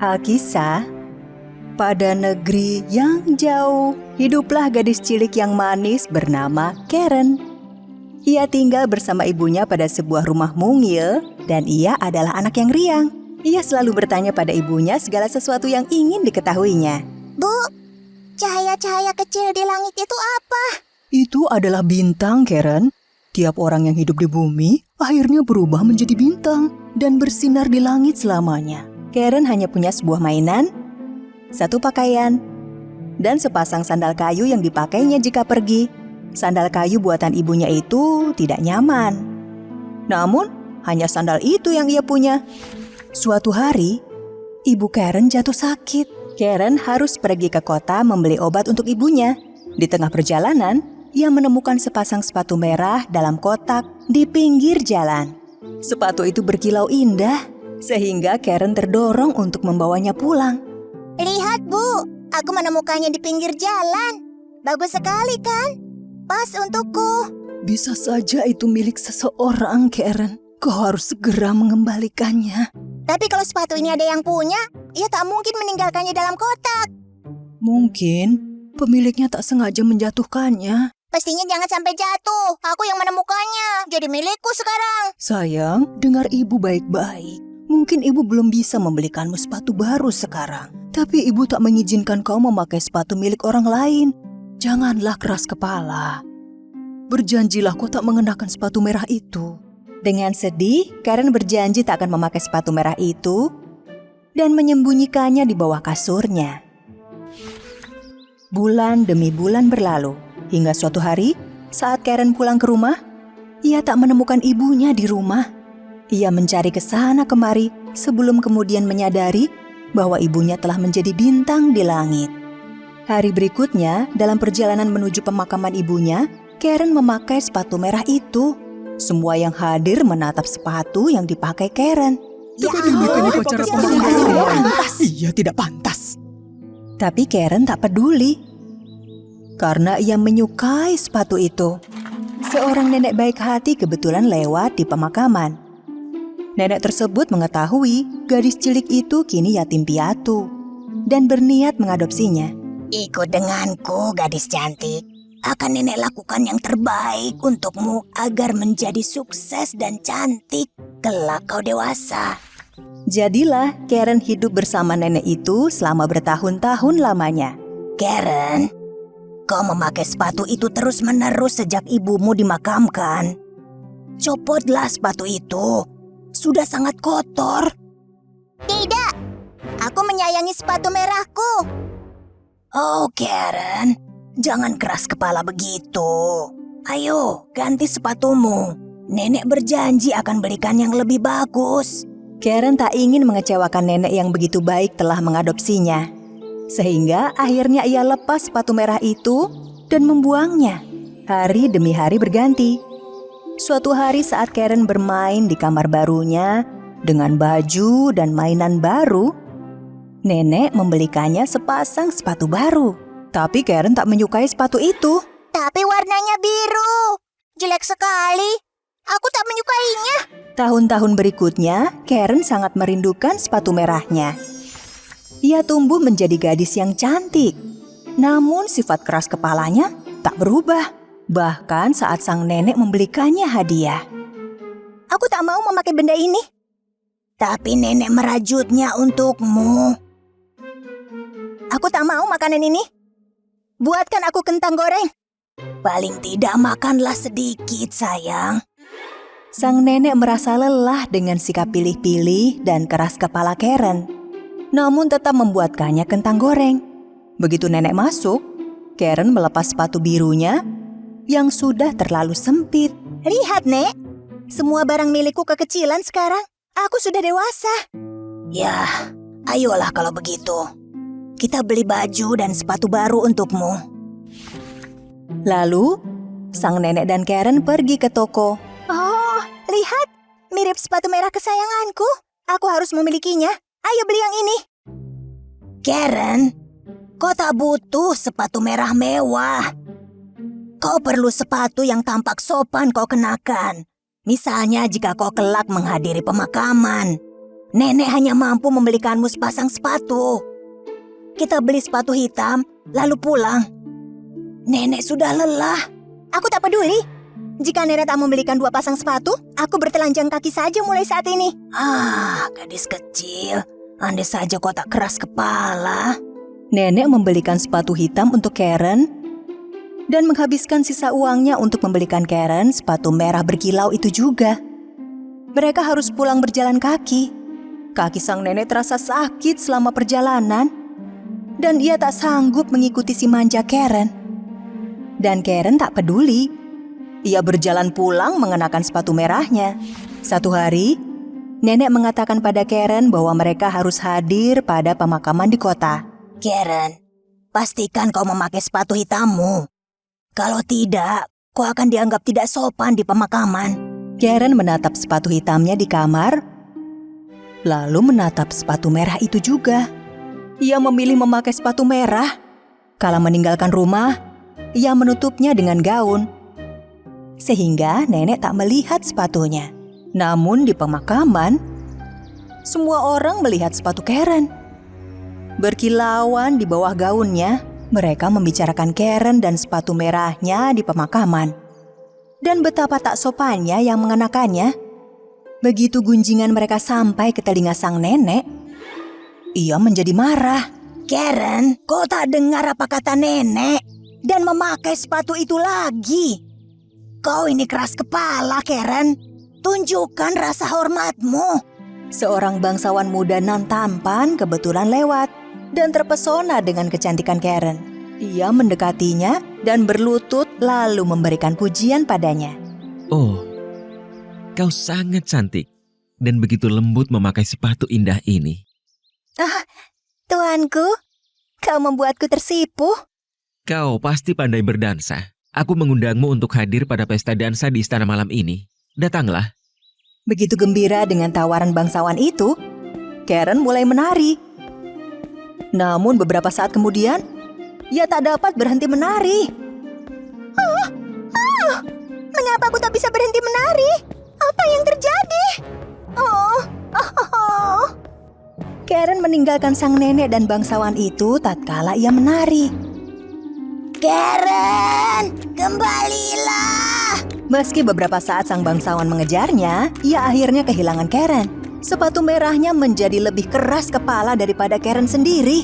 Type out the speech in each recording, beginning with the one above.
Alkisah, pada negeri yang jauh, hiduplah gadis cilik yang manis bernama Karen. Ia tinggal bersama ibunya pada sebuah rumah mungil dan ia adalah anak yang riang. Ia selalu bertanya pada ibunya segala sesuatu yang ingin diketahuinya. Bu, cahaya-cahaya kecil di langit itu apa? Itu adalah bintang, Karen. Tiap orang yang hidup di bumi akhirnya berubah menjadi bintang dan bersinar di langit selamanya. Karen hanya punya sebuah mainan, satu pakaian, dan sepasang sandal kayu yang dipakainya jika pergi. Sandal kayu buatan ibunya itu tidak nyaman. Namun, hanya sandal itu yang ia punya. Suatu hari, ibu Karen jatuh sakit. Karen harus pergi ke kota membeli obat untuk ibunya. Di tengah perjalanan, ia menemukan sepasang sepatu merah dalam kotak di pinggir jalan. Sepatu itu berkilau indah, sehingga Karen terdorong untuk membawanya pulang. Lihat, Bu, aku menemukannya di pinggir jalan. Bagus sekali kan? Pas untukku. Bisa saja itu milik seseorang, Karen. Kau harus segera mengembalikannya. Tapi kalau sepatu ini ada yang punya, ia tak mungkin meninggalkannya dalam kotak. Mungkin pemiliknya tak sengaja menjatuhkannya. Pastinya jangan sampai jatuh. Aku yang menemukannya. Jadi milikku sekarang. Sayang, dengar ibu baik-baik. Mungkin ibu belum bisa membelikanmu sepatu baru sekarang. Tapi ibu tak mengizinkan kau memakai sepatu milik orang lain. Janganlah keras kepala. Berjanjilah kau tak mengenakan sepatu merah itu. Dengan sedih, Karen berjanji tak akan memakai sepatu merah itu dan menyembunyikannya di bawah kasurnya. Bulan demi bulan berlalu, hingga suatu hari saat Karen pulang ke rumah, ia tak menemukan ibunya di rumah. Ia mencari ke sana kemari sebelum kemudian menyadari bahwa ibunya telah menjadi bintang di langit. Hari berikutnya, dalam perjalanan menuju pemakaman ibunya, Karen memakai sepatu merah itu. Semua yang hadir menatap sepatu yang dipakai Karen. Iya, tidak pantas. Tapi Karen tak peduli. Karena ia menyukai sepatu itu. Seorang nenek baik hati kebetulan lewat di pemakaman. Nenek tersebut mengetahui gadis cilik itu kini yatim piatu dan berniat mengadopsinya. Ikut denganku, gadis cantik. Akan nenek lakukan yang terbaik untukmu agar menjadi sukses dan cantik kelak kau dewasa. Jadilah Karen hidup bersama nenek itu selama bertahun-tahun lamanya. Karen, kau memakai sepatu itu terus-menerus sejak ibumu dimakamkan. Copotlah sepatu itu. Sudah sangat kotor. Tidak, aku menyayangi sepatu merahku. Oh, Karen, jangan keras kepala begitu. Ayo, ganti sepatumu. Nenek berjanji akan belikan yang lebih bagus. Karen tak ingin mengecewakan nenek yang begitu baik telah mengadopsinya. Sehingga akhirnya ia lepas sepatu merah itu dan membuangnya. Hari demi hari berganti. Suatu hari saat Karen bermain di kamar barunya dengan baju dan mainan baru, nenek membelikannya sepasang sepatu baru. Tapi Karen tak menyukai sepatu itu. Tapi warnanya biru. Jelek sekali. Aku tak menyukainya. Tahun-tahun berikutnya, Karen sangat merindukan sepatu merahnya. Ia tumbuh menjadi gadis yang cantik. Namun sifat keras kepalanya tak berubah. Bahkan saat sang nenek membelikannya hadiah. Aku tak mau memakai benda ini. Tapi nenek merajutnya untukmu. Aku tak mau makanan ini. Buatkan aku kentang goreng. Paling tidak makanlah sedikit, sayang. Sang nenek merasa lelah dengan sikap pilih-pilih dan keras kepala Karen. Namun tetap membuatkannya kentang goreng. Begitu nenek masuk, Karen melepas sepatu birunya yang sudah terlalu sempit. Lihat, Nek. Semua barang milikku kekecilan sekarang. Aku sudah dewasa. Ya, ayolah kalau begitu. Kita beli baju dan sepatu baru untukmu. Lalu, sang nenek dan Karen pergi ke toko. Oh, lihat. Mirip sepatu merah kesayanganku. Aku harus memilikinya. Ayo beli yang ini. Karen, kau tak butuh sepatu merah mewah. Kau perlu sepatu yang tampak sopan kau kenakan. Misalnya jika kau kelak menghadiri pemakaman. Nenek hanya mampu membelikanmu sepasang sepatu. Kita beli sepatu hitam, lalu pulang. Nenek sudah lelah. Aku tak peduli. Jika nenek tak membelikan 2 pasang sepatu, aku bertelanjang kaki saja mulai saat ini. Gadis kecil, andai saja kau tak keras kepala. Nenek membelikan sepatu hitam untuk Karen dan menghabiskan sisa uangnya untuk membelikan Karen sepatu merah berkilau itu juga. Mereka harus pulang berjalan kaki. Kaki sang nenek terasa sakit selama perjalanan dan ia tak sanggup mengikuti si manja Karen. Dan Karen tak peduli. Ia berjalan pulang mengenakan sepatu merahnya. Suatu hari, nenek mengatakan pada Karen bahwa mereka harus hadir pada pemakaman di kota. Karen, pastikan kau memakai sepatu hitammu. Kalau tidak, kau akan dianggap tidak sopan di pemakaman. Karen menatap sepatu hitamnya di kamar, lalu menatap sepatu merah itu juga. Ia memilih memakai sepatu merah. Kala meninggalkan rumah, ia menutupnya dengan gaun. Sehingga nenek tak melihat sepatunya. Namun di pemakaman, semua orang melihat sepatu Karen. Berkilauan di bawah gaunnya, mereka membicarakan Karen dan sepatu merahnya di pemakaman. Dan betapa tak sopannya yang mengenakannya. Begitu gunjingan mereka sampai ke telinga sang nenek, ia menjadi marah. Karen, kau tak dengar apa kata nenek? Dan memakai sepatu itu lagi. Kau ini keras kepala, Karen. Tunjukkan rasa hormatmu. Seorang bangsawan muda nan tampan kebetulan lewat dan terpesona dengan kecantikan Karen. Ia mendekatinya dan berlutut lalu memberikan pujian padanya. Oh, kau sangat cantik dan begitu lembut memakai sepatu indah ini. Tuanku, kau membuatku tersipu. Kau pasti pandai berdansa. Aku mengundangmu untuk hadir pada pesta dansa di istana malam ini. Datanglah. Begitu gembira dengan tawaran bangsawan itu, Karen mulai menari. Namun beberapa saat kemudian, ia tak dapat berhenti menari. Mengapa aku tak bisa berhenti menari? Apa yang terjadi? Karen meninggalkan sang nenek dan bangsawan itu tatkala ia menari. Karen, kembalilah. Meski beberapa saat sang bangsawan mengejarnya, ia akhirnya kehilangan Karen. Sepatu merahnya menjadi lebih keras kepala daripada Karen sendiri.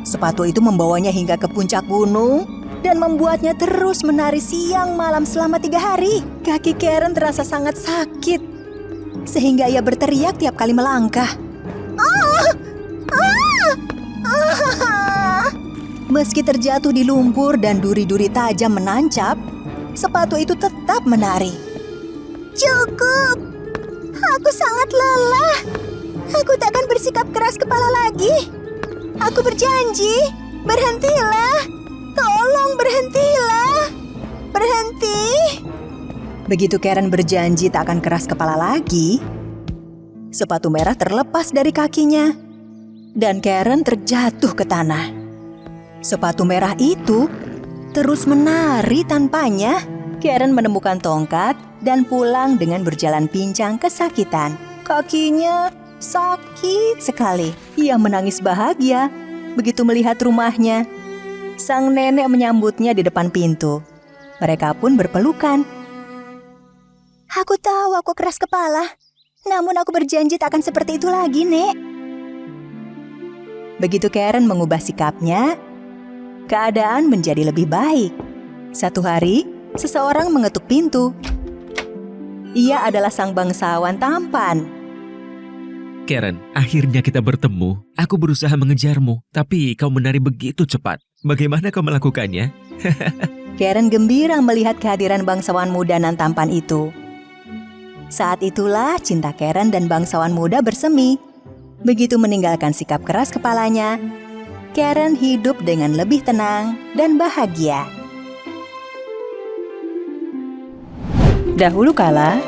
Sepatu itu membawanya hingga ke puncak gunung dan membuatnya terus menari siang malam selama 3 hari. Kaki Karen terasa sangat sakit, sehingga ia berteriak tiap kali melangkah. Meski terjatuh di lumpur dan duri-duri tajam menancap, sepatu itu tetap menari. Cukup. Aku sangat lelah. Aku tak akan bersikap keras kepala lagi. Aku berjanji. Berhentilah. Tolong berhentilah. Berhenti. Begitu Karen berjanji tak akan keras kepala lagi, sepatu merah terlepas dari kakinya dan Karen terjatuh ke tanah. Sepatu merah itu terus menari tanpanya. Karen menemukan tongkat dan pulang dengan berjalan pincang kesakitan. Kakinya sakit sekali. Ia menangis bahagia begitu melihat rumahnya. Sang nenek menyambutnya di depan pintu. Mereka pun berpelukan. Aku tahu aku keras kepala. Namun aku berjanji tak akan seperti itu lagi, Nek. Begitu Karen mengubah sikapnya, keadaan menjadi lebih baik. Satu hari, seseorang mengetuk pintu. Ia adalah sang bangsawan tampan. Karen, akhirnya kita bertemu. Aku berusaha mengejarmu, tapi kau menari begitu cepat. Bagaimana kau melakukannya? Karen gembira melihat kehadiran bangsawan muda nan tampan itu. Saat itulah cinta Karen dan bangsawan muda bersemi. Begitu meninggalkan sikap keras kepalanya, Karen hidup dengan lebih tenang dan bahagia. Dahulu kala,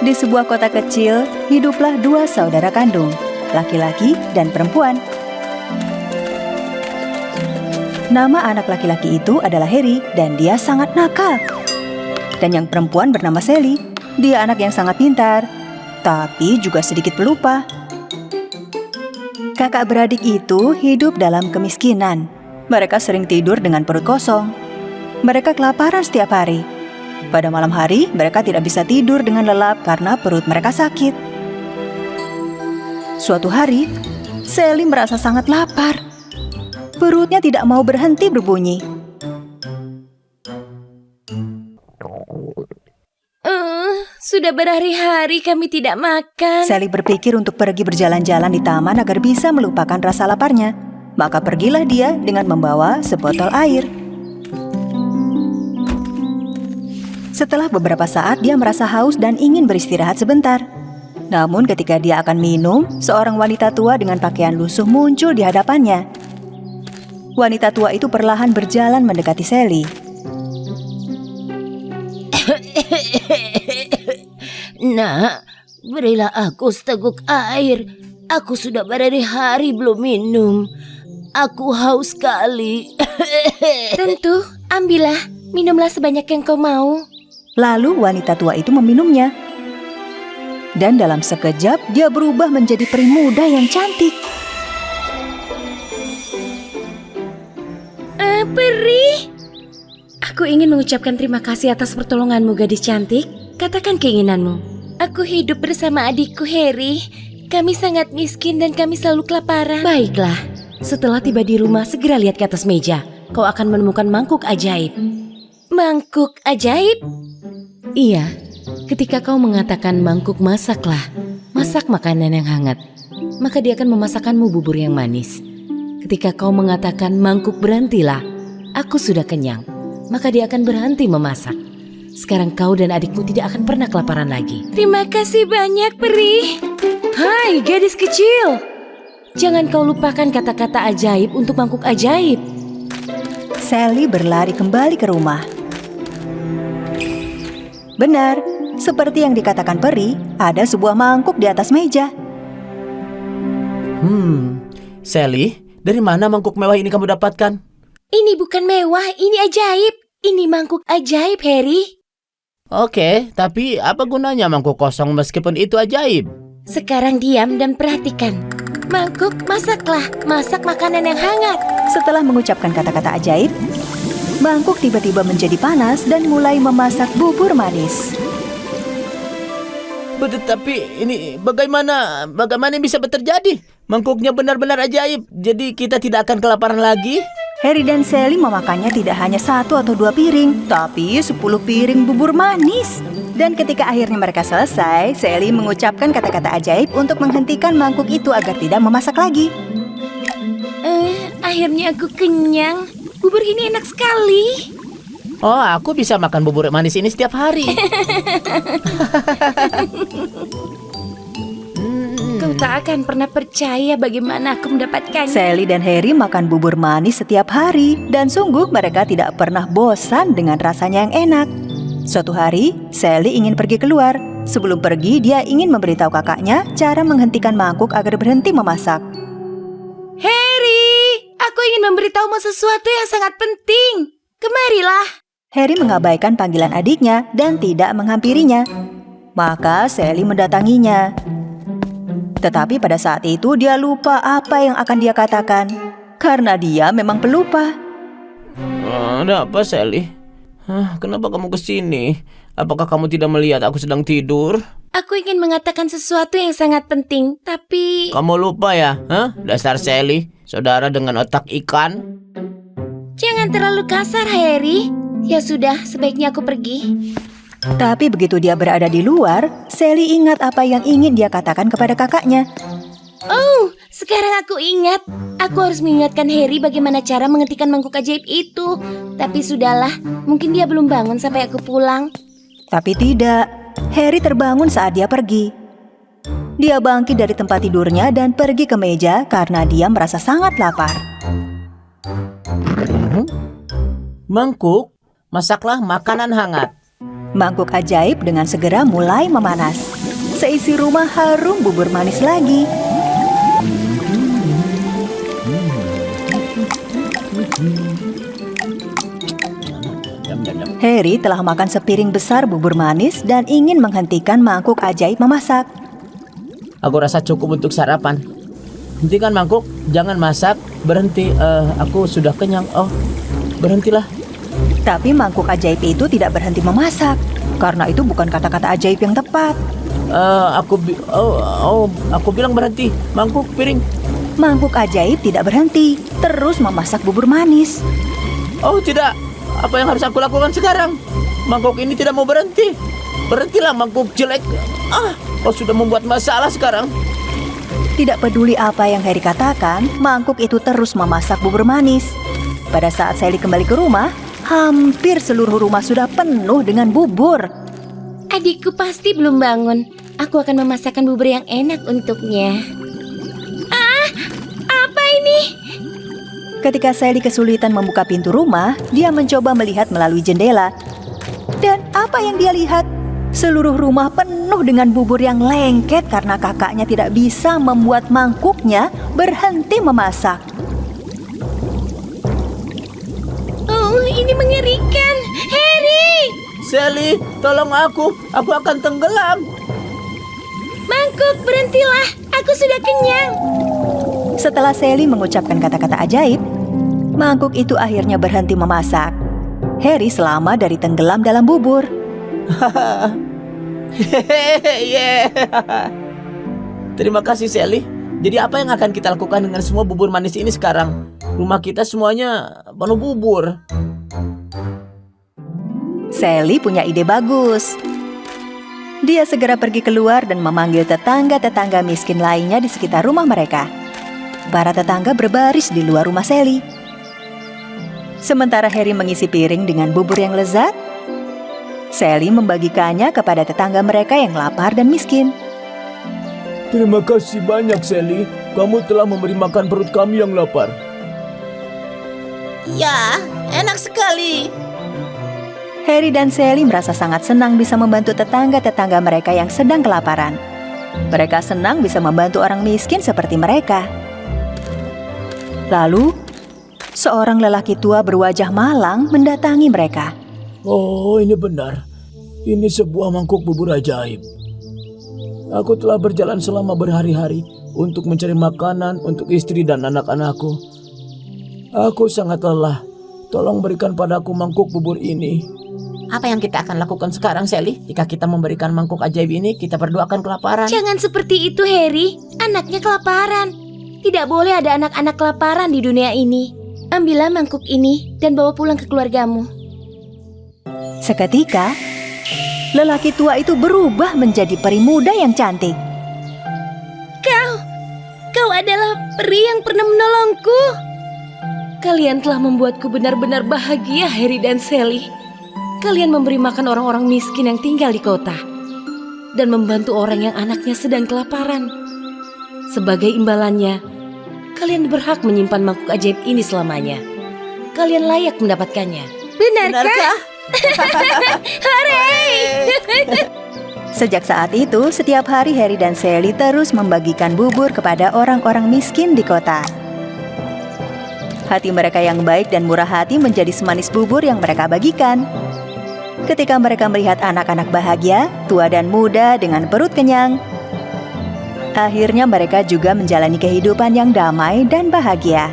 di sebuah kota kecil, hiduplah 2 saudara kandung, laki-laki dan perempuan. Nama anak laki-laki itu adalah Harry dan dia sangat nakal. Dan yang perempuan bernama Sally, dia anak yang sangat pintar, tapi juga sedikit pelupa. Kakak beradik itu hidup dalam kemiskinan. Mereka sering tidur dengan perut kosong. Mereka kelaparan setiap hari. Pada malam hari, mereka tidak bisa tidur dengan lelap karena perut mereka sakit. Suatu hari, Sally merasa sangat lapar. Perutnya tidak mau berhenti berbunyi. Sudah berhari-hari kami tidak makan. Sally berpikir untuk pergi berjalan-jalan di taman agar bisa melupakan rasa laparnya. Maka pergilah dia dengan membawa sebotol air. Setelah beberapa saat, dia merasa haus dan ingin beristirahat sebentar. Namun ketika dia akan minum, seorang wanita tua dengan pakaian lusuh muncul di hadapannya. Wanita tua itu perlahan berjalan mendekati Sally. Nak, berilah aku seteguk air. Aku sudah berhari-hari belum minum. Aku haus sekali. Tentu, ambillah. Minumlah sebanyak yang kau mau. Lalu wanita tua itu meminumnya. Dan dalam sekejap, dia berubah menjadi peri muda yang cantik. Peri. Aku ingin mengucapkan terima kasih atas pertolonganmu, gadis cantik. Katakan keinginanmu. Aku hidup bersama adikku Harry. Kami sangat miskin dan kami selalu kelaparan. Baiklah, setelah tiba di rumah segera lihat ke atas meja. Kau akan menemukan mangkuk ajaib. Mangkuk ajaib? Iya, ketika kau mengatakan mangkuk masaklah, masak makanan yang hangat, maka dia akan memasakkanmu bubur yang manis. Ketika kau mengatakan mangkuk berhentilah, aku sudah kenyang, maka dia akan berhenti memasak. Sekarang kau dan adikmu tidak akan pernah kelaparan lagi. Terima kasih banyak, Peri. Hai, gadis kecil. Jangan kau lupakan kata-kata ajaib untuk mangkuk ajaib. Sally berlari kembali ke rumah. Benar, seperti yang dikatakan Peri, ada sebuah mangkuk di atas meja. Sally, dari mana mangkuk mewah ini kamu dapatkan? Ini bukan mewah, ini ajaib. Ini mangkuk ajaib, Harry. Oke, tapi apa gunanya mangkuk kosong meskipun itu ajaib? Sekarang diam dan perhatikan. Mangkuk, masaklah. Masak makanan yang hangat. Setelah mengucapkan kata-kata ajaib, mangkuk tiba-tiba menjadi panas dan mulai memasak bubur manis. Tapi ini bagaimana bisa terjadi? Mangkuknya benar-benar ajaib, jadi kita tidak akan kelaparan lagi? Harry dan Sally memakannya tidak hanya 1 atau 2 piring, tapi 10 piring bubur manis. Dan ketika akhirnya mereka selesai, Sally mengucapkan kata-kata ajaib untuk menghentikan mangkuk itu agar tidak memasak lagi. Akhirnya aku kenyang. Bubur ini enak sekali. Oh, aku bisa makan bubur manis ini setiap hari. Kau tak akan pernah percaya bagaimana aku mendapatkannya. Sally dan Harry makan bubur manis setiap hari, dan sungguh mereka tidak pernah bosan dengan rasanya yang enak. Suatu hari, Sally ingin pergi keluar. Sebelum pergi, dia ingin memberitahu kakaknya cara menghentikan mangkuk agar berhenti memasak. Harry, aku ingin memberitahumu sesuatu yang sangat penting. Kemarilah. Harry mengabaikan panggilan adiknya dan tidak menghampirinya. Maka Sally mendatanginya. Tetapi pada saat itu dia lupa apa yang akan dia katakan. Karena dia memang pelupa. Ada apa, Sally? Kenapa kamu kesini? Apakah kamu tidak melihat aku sedang tidur? Aku ingin mengatakan sesuatu yang sangat penting, tapi... Kamu lupa ya? Dasar Sally, saudara dengan otak ikan. Jangan terlalu kasar, Harry. Ya sudah, sebaiknya aku pergi. Tapi begitu dia berada di luar, Sally ingat apa yang ingin dia katakan kepada kakaknya. Oh, sekarang aku ingat. Aku harus mengingatkan Harry bagaimana cara menghentikan mangkuk ajaib itu. Tapi sudahlah, mungkin dia belum bangun sampai aku pulang. Tapi tidak, Harry terbangun saat dia pergi. Dia bangkit dari tempat tidurnya dan pergi ke meja karena dia merasa sangat lapar. Mangkuk, masaklah makanan hangat. Mangkuk ajaib dengan segera mulai memanas. Seisi rumah harum bubur manis lagi. Harry telah makan sepiring besar bubur manis dan ingin menghentikan mangkuk ajaib memasak. Aku rasa cukup untuk sarapan. hentikan mangkuk, jangan masak, berhenti. Aku sudah kenyang. Oh, berhentilah. Tapi mangkuk ajaib itu tidak berhenti memasak, karena itu bukan kata-kata ajaib yang tepat. Aku bilang berhenti. Mangkuk, piring. Mangkuk ajaib tidak berhenti, terus memasak bubur manis. Oh tidak, apa yang harus aku lakukan sekarang? Mangkuk ini tidak mau berhenti. Berhentilah mangkuk jelek. Kau sudah membuat masalah sekarang. Tidak peduli apa yang Harry katakan, mangkuk itu terus memasak bubur manis. Pada saat Sally kembali ke rumah, hampir seluruh rumah sudah penuh dengan bubur. Adikku pasti belum bangun. Aku akan memasakkan bubur yang enak untuknya. Apa ini? Ketika Sally kesulitan membuka pintu rumah, dia mencoba melihat melalui jendela. Dan apa yang dia lihat? Seluruh rumah penuh dengan bubur yang lengket karena kakaknya tidak bisa membuat mangkuknya berhenti memasak. Oh, ini mengerikan. Harry! Sally, tolong aku akan tenggelam. Mangkuk, berhentilah. Aku sudah kenyang. Setelah Sally mengucapkan kata-kata ajaib, mangkuk itu akhirnya berhenti memasak. Harry selamat dari tenggelam dalam bubur. Hehehe. Terima kasih Sally. Jadi apa yang akan kita lakukan dengan semua bubur manis ini sekarang? Rumah kita semuanya penuh bubur. Sally punya ide bagus. Dia segera pergi keluar dan memanggil tetangga-tetangga miskin lainnya di sekitar rumah mereka. Para tetangga berbaris di luar rumah Sally. Sementara Harry mengisi piring dengan bubur yang lezat, Sally membagikannya kepada tetangga mereka yang lapar dan miskin. Terima kasih banyak Sally. Kamu telah memberi makan perut kami yang lapar. Ya, enak sekali. Harry dan Sally merasa sangat senang bisa membantu tetangga-tetangga mereka yang sedang kelaparan. Mereka senang bisa membantu orang miskin seperti mereka. Lalu, seorang lelaki tua berwajah malang mendatangi mereka. Oh, ini benar. Ini sebuah mangkuk bubur ajaib. Aku telah berjalan selama berhari-hari untuk mencari makanan untuk istri dan anak-anakku. Aku sangat lelah. Tolong berikan padaku mangkuk bubur ini. Apa yang kita akan lakukan sekarang, Sally? Jika kita memberikan mangkuk ajaib ini, kita berdua akan kelaparan. Jangan seperti itu, Harry. Anaknya kelaparan. Tidak boleh ada anak-anak kelaparan di dunia ini. Ambillah mangkuk ini dan bawa pulang ke keluargamu. Seketika, lelaki tua itu berubah menjadi peri muda yang cantik. Kau adalah peri yang pernah menolongku. Kalian telah membuatku benar-benar bahagia, Harry dan Sally. Kalian memberi makan orang-orang miskin yang tinggal di kota dan membantu orang yang anaknya sedang kelaparan. Sebagai imbalannya, kalian berhak menyimpan mangkuk ajaib ini selamanya. Kalian layak mendapatkannya. Benarkah? Hooray! Sejak saat itu, setiap hari Harry dan Sally terus membagikan bubur kepada orang-orang miskin di kota. Hati mereka yang baik dan murah hati menjadi semanis bubur yang mereka bagikan. Ketika mereka melihat anak-anak bahagia, tua dan muda dengan perut kenyang, akhirnya mereka juga menjalani kehidupan yang damai dan bahagia.